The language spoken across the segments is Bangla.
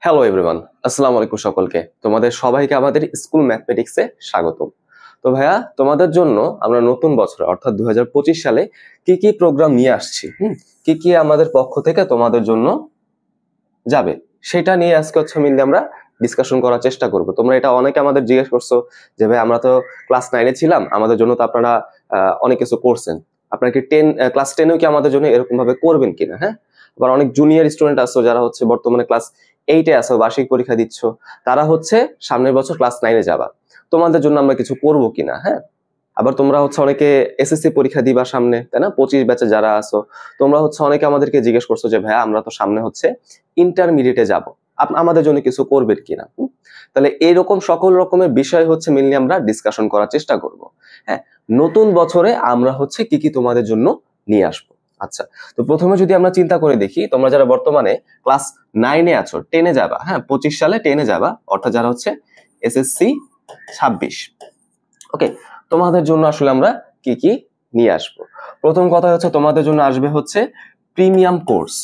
হ্যালো এভরিওয়ান, আসসালামু আলাইকুম সকলকে। তোমাদের সবাইকে আমাদের স্কুল ম্যাথমেটিক্সে স্বাগতম। তো ভাইয়া, তোমাদের জন্য আমরা নতুন বছরে অর্থাৎ 2025 সালে কি কি প্রোগ্রাম নিয়ে আসছি, কি কি আমাদের পক্ষ থেকে তোমাদের জন্য যাবে, সেটা নিয়ে আজকে মিলে আমরা ডিসকাশন করার চেষ্টা করব। তোমরা এটা অনেকে আমাদের জিজ্ঞেস করছো যে ভাই, আমরা তো ক্লাস 9-এ ছিলাম, আমাদের জন্য তো আপনারা অনেক কিছু করছেন, আপনারা কি ক্লাস 10-এও কি আমাদের জন্য এরকম ভাবে করবেন কিনা। হ্যাঁ, আবার অনেক জুনিয়র স্টুডেন্ট আছো যারা বর্তমানে ক্লাস 8-এ আছো, বার্ষিক পরীক্ষা দিচ্ছ, তারা সামনের বছর ক্লাস 9-এ যাবা, তোমাদের জন্য আমরা কিছু করবো কিনা। হ্যাঁ, আবার তোমরা অনেকে এসএসসি পরীক্ষা দিবা সামনে, তাই না? 25 ব্যাচে যারা আছো, তোমরা অনেকে আমাদেরকে জিজ্ঞেস করছো যে ভাইয়া, আমরা তো সামনে ইন্টারমিডিয়েটে যাব, আমাদের জন্য কিছু করবেন কিনা। তাহলে এইরকম সকল রকমের বিষয় মেনলি আমরা ডিসকাশন করার চেষ্টা করব। হ্যাঁ, নতুন বছরে আমরা কি কি তোমাদের জন্য নিয়ে আসবো। আচ্ছা, তো প্রথমে যদি আমরা চিন্তা করে দেখি, তোমরা যারা বর্তমানে ক্লাস 9-এ আছো, 10-এ যাবা, হ্যাঁ 25 সালে 10-এ যাবা, অর্থাৎ যারা এসএসসি 26। ওকে, তোমাদের জন্য আসলে আমরা কি কি নিয়ে আসবো। প্রথম কথা তোমাদের জন্য আসবে প্রিমিয়াম কোর্স।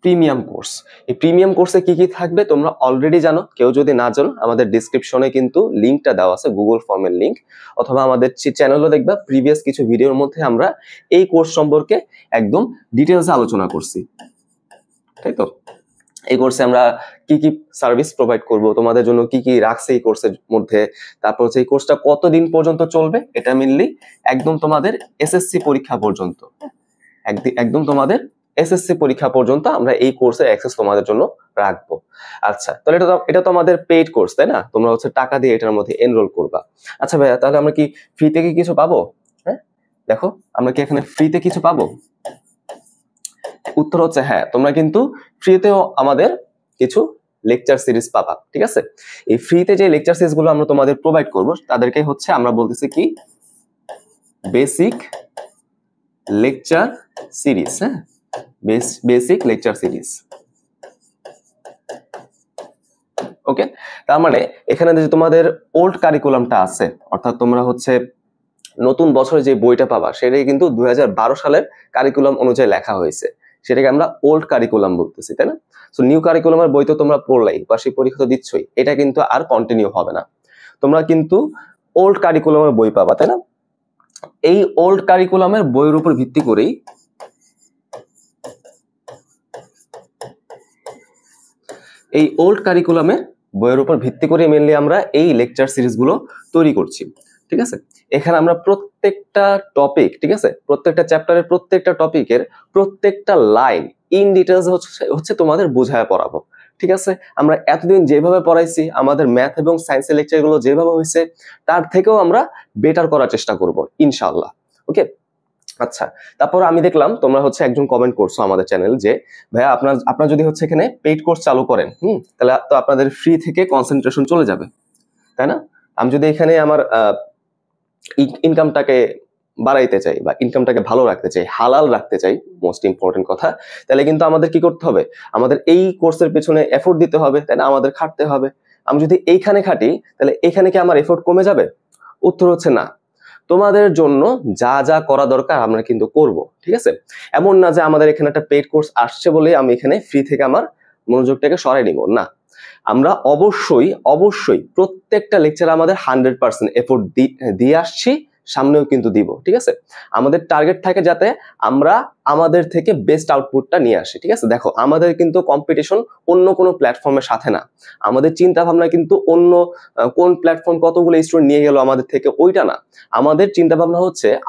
প্রিমিয়াম কোর্স, এই প্রিমিয়াম কোর্সে কি কি থাকবে তোমরা অলরেডি জানো। কেউ যদি না জানো, আমাদের ডেসক্রিপশনে কিন্তু লিংকটা দেওয়া আছে, গুগল ফর্মের লিংক, অথবা আমাদের চ্যানেলও দেখবা, প্রিভিয়াস কিছু ভিডিওর মধ্যে আমরা এই কোর্স সম্পর্কে একদম ডিটেলসে আলোচনা করছি, তাই তো? এই কোর্সে আমরা কি কি সার্ভিস প্রোভাইড করব, তোমাদের জন্য কি কি রাখছে এই কোর্সের মধ্যে, তারপর এই কোর্সটা কতদিন পর্যন্ত চলবে, এটা মেনলি একদম তোমাদের এসএসসি পরীক্ষা পর্যন্ত, একদম তোমাদের এসএসসি পরীক্ষা পর্যন্ত আমরা এই কোর্সের অ্যাক্সেস তোমাদের জন্য রাখবো। আচ্ছা, তাহলে এটা তো আমাদের পেইড কোর্স, তাই না? তোমরা টাকা দিয়ে এটার মধ্যে এনরোল করবা। আচ্ছা ভাইয়া, তাহলে আমরা কি ফ্রিতে কি কিছু পাবো? হ্যাঁ, দেখো, আমরা কি এখানে ফ্রিতে কিছু পাবো? উত্তর হ্যাঁ, তোমরা কিন্তু ফ্রিতেও আমাদের কিছু লেকচার সিরিজ পাবা। ঠিক আছে, এই ফ্রিতে যে লেকচার সিরিজ গুলো আমরা তোমাদের প্রোভাইড করব, তাদেরকে আমরা বলতেছি কি বেসিক লেকচার সিরিজ। হ্যাঁ, বেসিক লেকচার সিরিজ। ওকে, তার মানে এখানে যে তোমাদের ওল্ড কারিকুলামটা আছে, অর্থাৎ তোমরা নতুন বছরে যে বইটা পাবা, সেটাই কিন্তু 2012 সালের কারিকুলাম অনুযায়ী লেখা হয়েছে, সেটাকে আমরা ওল্ড কারিকুলাম বলতেছি, তাই না? সো নিউ কারিকুলামের বই তো তোমরা পড়লাই, বার্ষিক পরীক্ষা তো দিচ্ছই, এটা কিন্তু আর কন্টিনিউ হবে না, তোমরা কিন্তু ওল্ড কারিকুলামের বই পাবা, তাই না? এই ওল্ড কারিকুলামের বইয়ের উপর ভিত্তি করেই মেনলি আমরা এই লেকচার সিরিজগুলো তৈরি করছি। ঠিক আছে, এখানে আমরা প্রত্যেকটা টপিক, ঠিক আছে, প্রত্যেকটা চ্যাপ্টারের প্রত্যেকটা টপিকের প্রত্যেকটা লাইন ইন ডিটেলস তোমাদের বোঝায় পড়াবো। ঠিক আছে, আমরা এতদিন যেভাবে পড়াইছি, আমাদের ম্যাথ এবং সায়েন্সের লেকচারগুলো যেভাবে হয়েছে, তার থেকেও আমরা বেটার করার চেষ্টা করব ইনশাআল্লাহ। ওকে, আচ্ছা, তারপর আমি দেখলাম তোমরা একজন কমেন্ট করছো আমাদের চ্যানেল যে ভাইয়া, আপনার যদি এখানে পেইড কোর্স চালু করেন, তাহলে তো আপনাদের ফ্রি থেকে কনসেন্ট্রেশন চলে যাবে, তাই না? আমি যদি এখানে আমার ইনকামটাকে বাড়াইতে চাই বা ইনকামটাকে ভালো রাখতে চাই, হালাল রাখতে চাই, মোস্ট ইম্পর্টেন্ট কথা, তাহলে কিন্তু আমাদের কি করতে হবে? আমাদের এই কোর্সের পেছনে এফোর্ট দিতে হবে, তাই না? আমাদের খাটতে হবে। আমি যদি এইখানে খাটি, তাহলে এখানে কি আমার এফোর্ট কমে যাবে? উত্তর না। তোমাদের জন্য যা যা করা দরকার আমরা কিন্তু করব। ঠিক আছে, এমন না যে আমাদের এখানে একটা পেইড কোর্স আসছে বলেই আমি এখানে ফ্রি থেকে আমার মনোযোগটাকে সরাই নিব, না। আমরা অবশ্যই প্রত্যেকটা লেকচারে আমাদের 100% এফোর্ট দিয়ে আসছি, সামনেও কিন্তু দিব। ঠিক আছে, আমাদের টার্গেট থাকে যাতে আমরা আমাদের থেকে বেস্ট আউটপুটটা নিয়ে আসি। ঠিক আছে, দেখো, আমাদের কিন্তু কম্পিটিশন অন্য কোনো প্ল্যাটফর্মের সাথে না, আমাদের চিন্তা ভাবনা কিন্তু অন্য কোন প্ল্যাটফর্ম কতগুলো স্টুডেন্ট নিয়ে গেল আমাদের থেকে, ওইটা না। আমাদের চিন্তা ভাবনা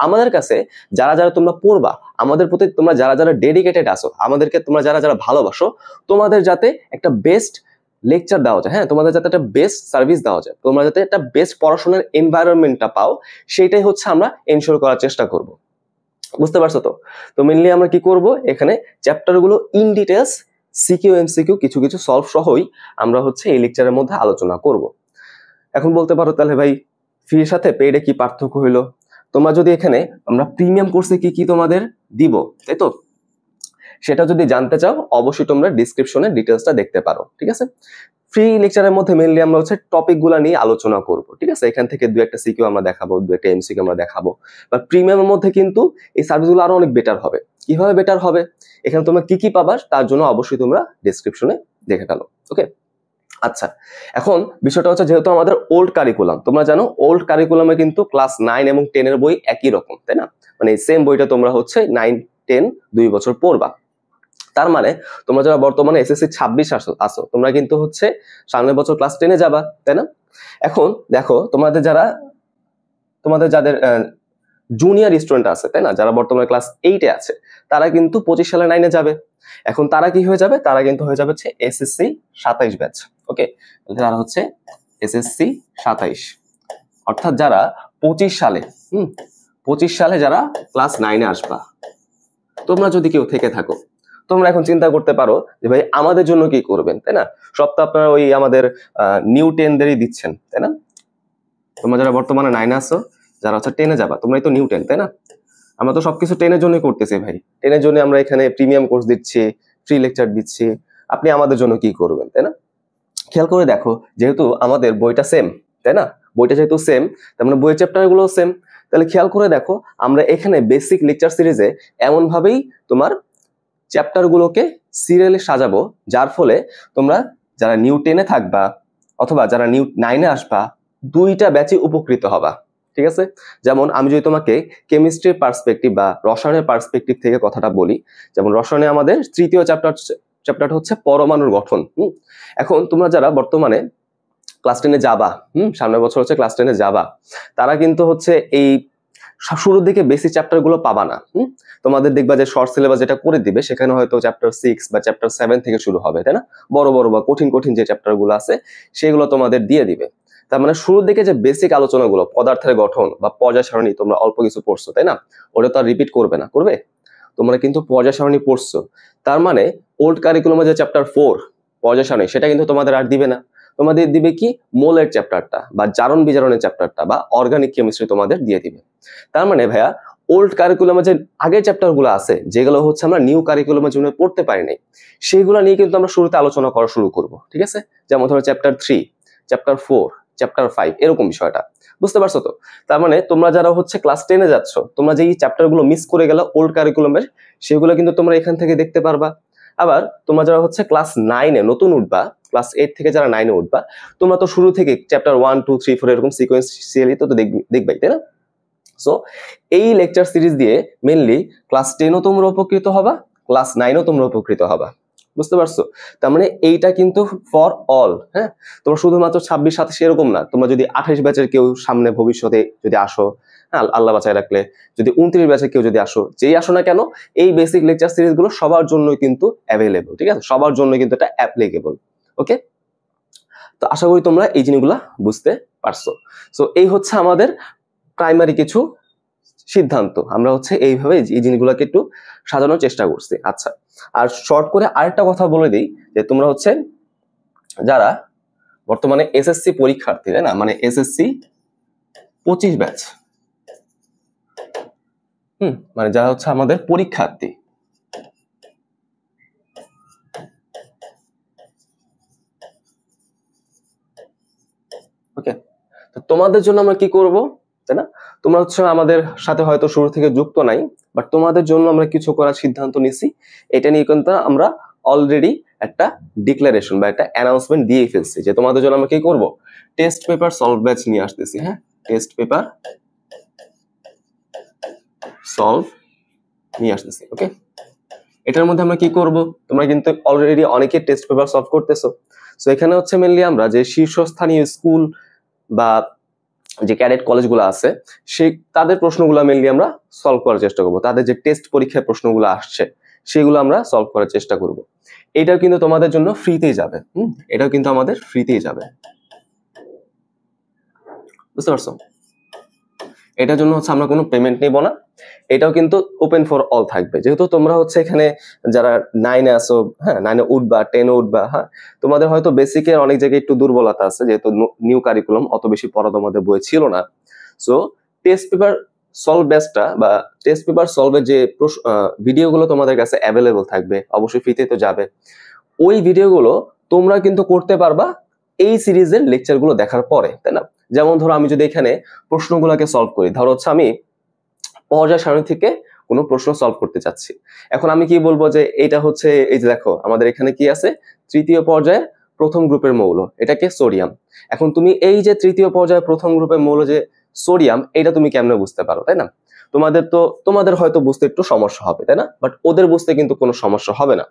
আমাদের কাছে যারা যারা তোমরা পড়বা, আমাদের প্রতি তোমরা যারা যারা ডেডিকেটেড আছো, আমাদেরকে তোমরা যারা যারা ভালোবাসো, তোমাদের যাতে একটা বেস্ট লেকচার দেওয়া যায়, হ্যাঁ, তোমাদের যাতে একটা বেস্ট সার্ভিস দেওয়া যায়, তোমরা যাতে একটা বেস্ট পড়াশোনার এনভায়রনমেন্টটা পাও, সেটাই আমরা এনশিওর করার চেষ্টা করব। বুঝতে পারছো তো? তো মেনলি আমরা কি করব, এখানে চ্যাপ্টারগুলো ইন ডিটেলস সিকিউ এমসিকিউ কিছু কিছু সলভ সহই আমরা এই লেকচারের মধ্যে আলোচনা করব। এখন বলতে পারো, তাহলে ভাই ফ্রির সাথে পেইডে কি পার্থক্য হইলো? তোমরা যদি এখানে আমরা প্রিমিয়াম কোর্সে কি কি তোমাদের দিব, তাই তো, সেটা যদি জানতে চাও, অবশ্যই তোমরা ডিসক্রিপশনে ডিটেলসটা দেখতে পারো। ঠিক আছে, ফ্রি লেকচারের মধ্যে মেইনলি আমরা টপিকগুলো নিয়ে আলোচনা করব। ঠিক আছে, এখান থেকে দু একটা সিকিউ আমরা দেখাবো, দু একটা এমসিকিউ আমরা দেখাবো। বাট প্রিমিয়ামের মধ্যে কিন্তু এই সার্ভিসগুলো আরো অনেক বেটার হবে। কিভাবে বেটার হবে? এখানে তোমরা কি কি পাবা তার জন্য অবশ্যই তোমরা ডেসক্রিপশনে দেখে ফেলো। ওকে, আচ্ছা এখন বিষয়টা হচ্ছে যেহেতু আমাদের ওল্ড কারিকুলাম, তোমরা জানো ওল্ড কারিকুলামে কিন্তু ক্লাস 9 এবং 10 এর বই একই রকম, তাই না? মানে সেম বইটা তোমরা হচ্ছে 9, 10 2 বছর পড়বা। তার মানে তোমরা যারা বর্তমানে এসএসসি 26 আসো তোমরা কিন্তু হচ্ছে সামনের বছর ক্লাস 10 এ যাবা, তাই না? এখন দেখো তোমাদের যাদের জুনিয়র স্টুডেন্ট আছে, তাই না, যারা বর্তমানে ক্লাস 8 এ আছে, তারা কিন্তু 25 সালে 9 এ যাবে। এখন তারা কি হয়ে যাবে? তারা কিন্তু হয়ে যাবে হচ্ছে এসএসসি 27 ব্যাচ। ওকে, তারা হচ্ছে এসএসসি 27, অর্থাৎ যারা 25 সালে যারা ক্লাস 9 এ আসবা। তোমরা যদি কেউ থেকে থাকো, তোমরা এখন চিন্তা করতে পারো যে ভাই আমাদের জন্য কি করবেন, তাই না? সব তো আপনারা ওই আমাদের নিউ 10দেরই দিচ্ছেন, তাই না? তোমরা যারা বর্তমানে 9 এ আসো, যারা হচ্ছে 10 এ যাবা, তোমরাই তো নিউ 10, তাই না? আমরা তো সবকিছু 10 এর জন্যই করতেছি ভাই। 10 এর জন্য আমরা এখানে প্রিমিয়াম কোর্স দিচ্ছি, ফ্রি লেকচার দিচ্ছি। আপনি আমাদের জন্য কি করবেন, তাই না? খেয়াল করে দেখো, যেহেতু আমাদের বইটা সেম, তাই না? বইটা যেহেতু সেম, তার মানে বইয়ের চ্যাপ্টার গুলো সেম। তাহলে খেয়াল করে দেখো, আমরা এখানে বেসিক লেকচার সিরিজে এমন ভাবেই তোমার চ্যাপ্টার গুলোকে সিরিয়ালে সাজাবো, যার ফলে তোমরা যারা নিউ 10 এ থাকবা অথবা যারা নিউ 9 এ আসবা, দুইটা ব্যাচে উপকৃত হবা। ঠিক আছে? যেমন আমি যদি তোমাকে কেমিস্ট্রির পার্সপেক্টিভ বা রসায়নের পার্সপেক্টিভ থেকে কথাটা বলি, যেমন রসায়নে আমাদের তৃতীয় চ্যাপ্টারটা হচ্ছে পরমাণুর গঠন। এখন তোমরা যারা বর্তমানে ক্লাস 10 এ যাবা, সামনের বছর হচ্ছে ক্লাস 10 এ যাবা, তারা কিন্তু হচ্ছে এই শুরুর দিকে বেসিক চ্যাপ্টার গুলো পাবা না। তোমাদের দেখবা যে শর্ট সিলেবাস যেটা করে দিবে, সেখানে হয়তো চ্যাপ্টার 6 বা চ্যাপ্টার 7 থেকে শুরু হবে, তাই না? বড় বা কঠিন যে চ্যাপ্টার গুলো আছে সেগুলো তোমাদের দিয়ে দিবে। তার মানে শুরুর দিকে যে বেসিক আলোচনাগুলো, পদার্থের গঠন বা পর্যায় সারণী, তোমরা অল্প কিছু পড়ছো, তাই না? ওটা তো আর রিপিট করবে না, করবে? তোমরা কিন্তু পর্যায় সারণী পড়ছো, তার মানে ওল্ড কারিকুলামে যে চ্যাপ্টার 4 পর্যায় সারণী, সেটা কিন্তু তোমাদের আর দিবে না। তোমাদের দিবে কি মোলের চ্যাপ্টারটা বা জারণ বিজারণের চ্যাপ্টারটা বা অর্গানিক কেমিস্ট্রি তোমাদের দিয়ে দিবে। তার মানে ভাইয়া ওল্ড কারিকুলামে যে আগের চ্যাপ্টার গুলো আছে, যেগুলো হচ্ছে আমরা নিউ কারিকুলামের জন্য পড়তে পারি নাই, সেগুলো নিয়ে কিন্তু আমরা শুরুতে আলোচনা করা শুরু করব। ঠিক আছে? যেমন ধরো চ্যাপ্টার 3, চ্যাপ্টার 4, চ্যাপ্টার 5, এরকম বিষয়টা। বুঝতে পারছো তো? তার মানে তোমরা যারা হচ্ছে ক্লাস 10 এ যাচ্ছ, তোমরা যে এই চ্যাপ্টার গুলো মিস করে গেলে ওল্ড কারিকুলামের, সেগুলো কিন্তু তোমরা এখান থেকে দেখতে পারবা। আবার তোমরা যারা হচ্ছে ক্লাস 9 এ নতুন উঠবা, ক্লাস 8 থেকে যারা 9 এ উঠবা, তোমরা তো শুরু থেকে চ্যাপ্টার 1, 2, 3, 4 এরকম সিকোয়েন্সিয়ালি তো দেখবাই, তাই না? সো এই লেকচার সিরিজ দিয়ে মেইনলি ক্লাস 10 ও তোমরা উপকৃত হবা, ক্লাস 9 ও তোমরা উপকৃত হবা। বুঝতে পারছো? তার মানে এইটা কিন্তু ফর অল। হ্যাঁ, তোমরা শুধুমাত্র 26, 27 এরকম না, তোমরা যদি 28 ব্যাচের কেউ সামনে ভবিষ্যতে যদি আসো, হ্যাঁ আল্লাহ বাঁচায় রাখলে, যদি 29 ব্যাচের কেউ যদি আসো, যেই আসো না কেন, এই বেসিক লেকচার সিরিজ গুলো সবার জন্য কিন্তু অ্যাভেলেবল। ঠিক আছে? সবার জন্য কিন্তু এটা অ্যাপ্লিকেবল। ওকে, তো আশা করি তোমরা এই জিনিসগুলো বুঝতে পারছো। সো এই হচ্ছে আমাদের প্রাইমারি কিছু সিদ্ধান্ত। আমরা হচ্ছে এইভাবে এই জিনিসগুলোকে একটু সাজানোর চেষ্টা করছি। আচ্ছা, আর শর্ট করে আরেকটা কথা বলে দিই, যে তোমরা হচ্ছে যারা বর্তমানে এসএসসি পরীক্ষার্থী, তাই না, মানে এসএসসি 25 ব্যাচ, মানে যারা হচ্ছে আমাদের পরীক্ষার্থী, ওকে, তো তোমাদের জন্য আমরা কি করব, তাই না? তোমরা হচ্ছে আমাদের সাথে হয়তো শুরু থেকে যুক্ত নাই, বাট তোমাদের জন্য আমরা কিছু করার সিদ্ধান্ত নিছি। এটা নিয়ে কিন্তু আমরা অলরেডি একটা ডিক্লারেশন বা একটা অ্যানাউন্সমেন্ট দিয়ে ফেলছি, যে তোমাদের জন্য আমরা কি করব, টেস্ট পেপার সলভ ব্যাচ নিয়ে আসতেছি। হ্যাঁ, টেস্ট পেপার সলভ নিয়ে আসতেছি। ওকে, এটার মধ্যে আমরা কি করব, তোমরা কিন্তু অলরেডি অনেকে টেস্ট পেপার সলভ করতেছো। সো এখানে হচ্ছে মেনলি আমরা যে শীর্ষস্থানীয় স্কুল বা যে ক্যাডেট কলেজগুলো আছে, সেই তাদের প্রশ্নগুলো মেনলি আমরা সলভ করার চেষ্টা করব। তাদের যে টেস্ট পরীক্ষায় প্রশ্নগুলো আসছে, সেগুলো আমরা সলভ করার চেষ্টা করব। এটাও কিন্তু তোমাদের জন্য ফ্রিতেই যাবে। এটাও কিন্তু আমাদের ফ্রিতেই যাবে। বুঝতে পারছো? এটার জন্য হচ্ছে আমরা কোনো পেমেন্ট নিব না, এটাও কিন্তু ওপেন ফর অল থাকবে। যেহেতু তোমরা হচ্ছে এখানে যারা 9 এ আসো, হ্যাঁ 9 এ উঠবা, 10 এ উঠবা, হ্যাঁ তোমাদের হয়তো বেসিকের অনেক জায়গায় একটু দুর্বলতা আছে, যেহেতু নিউ কারিকুলাম অত বেশি পড়া তোমাদের বই ছিল না। সো টেস্ট পেপার সলভ ব্যাচটা বা টেস্ট পেপার সলভের যে ভিডিওগুলো তোমাদের কাছে অ্যাভেলেবল থাকবে, অবশ্যই ফ্রিতে তো যাবে, ওই ভিডিওগুলো তোমরা কিন্তু করতে পারবা এই সিরিজের লেকচারগুলো দেখার পরে, তাই না? যেমন ধরো আমি যদি এখানে প্রশ্নগুলোকে সলভ করি, ধরো হচ্ছে আমি পর্যায় সারণী থেকে কোনো প্রশ্ন সলভ করতে চাচ্ছি। এখন আমি কি বলবো যে এটা হচ্ছে, এই যে দেখো আমাদের এখানে কি আছে, তৃতীয় পর্যায়ের প্রথম গ্রুপের মৌল, এটাকে সোডিয়াম। এখন তুমি এই যে তৃতীয় পর্যায়ের প্রথম গ্রুপের মৌল যে সোডিয়াম, এটা তুমি কেমনে বুঝতে পারো, তাই না? তোমাদের হয়তো বুঝতে একটু সমস্যা হবে, তাই না? বাট ওদের বুঝতে কিন্তু কোনো সমস্যা হবে না।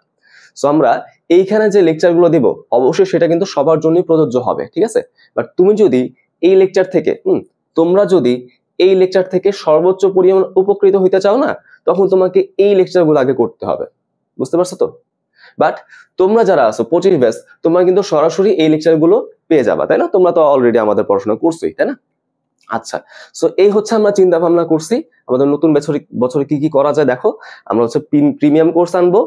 সো আমরা এইখানে যে লেকচারগুলো দিব অবশ্যই সেটা কিন্তু সবার জন্যই প্রযোজ্য হবে, ঠিক আছে? বাট তুমি যদি এই লেকচার থেকে তোমরা যদি এই লেকচার থেকে সর্বোচ্চ পরিমাণ উপকৃত হইতে চাও না, তখন তোমাকে এই লেকচারগুলো আগে করতে হবে, বুঝতে পারছো তো? বাট তোমরা যারা আছো 25 ব্যাচ, তোমরা কিন্তু সরাসরি এই লেকচারগুলো পেয়ে যাবা, তাই না? তোমরা তো অলরেডি আমাদের পড়াশোনা করছোই, তাই না? আচ্ছা, সো এই হচ্ছে আমরা চিন্তা ভাবনা করছি আমাদের নতুন বছরে কি কি করা যায়। দেখো, আমরা হচ্ছে প্রিমিয়াম কোর্স আনবো,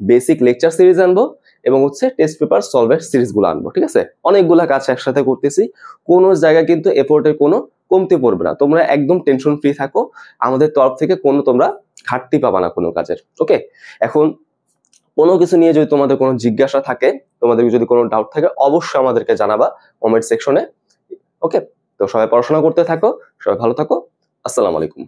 বেসিক লেকচার সিরিজ আনবো, এবং হচ্ছে টেস্ট পেপার সলভের সিরিজগুলো আনবো, ঠিক আছে? অনেকগুলা কাজ একসাথে করতেছি, কোনো জায়গায় কিন্তু এফোর্টের কোনো কমতি পড়বে না। তোমরা একদম টেনশন ফ্রি থাকো, আমাদের তরফ থেকে কোনো তোমরা ঘাটতি পাবা না কোনো কাজের। ওকে, এখন কোনো কিছু নিয়ে যদি তোমাদের কোনো জিজ্ঞাসা থাকে, তোমাদের যদি কোনো ডাউট থাকে, অবশ্যই আমাদেরকে জানাবা কমেন্ট সেকশনে। ওকে, তো সবাই পড়াশোনা করতে থাকো, সবাই ভালো থাকো। আসসালামু আলাইকুম।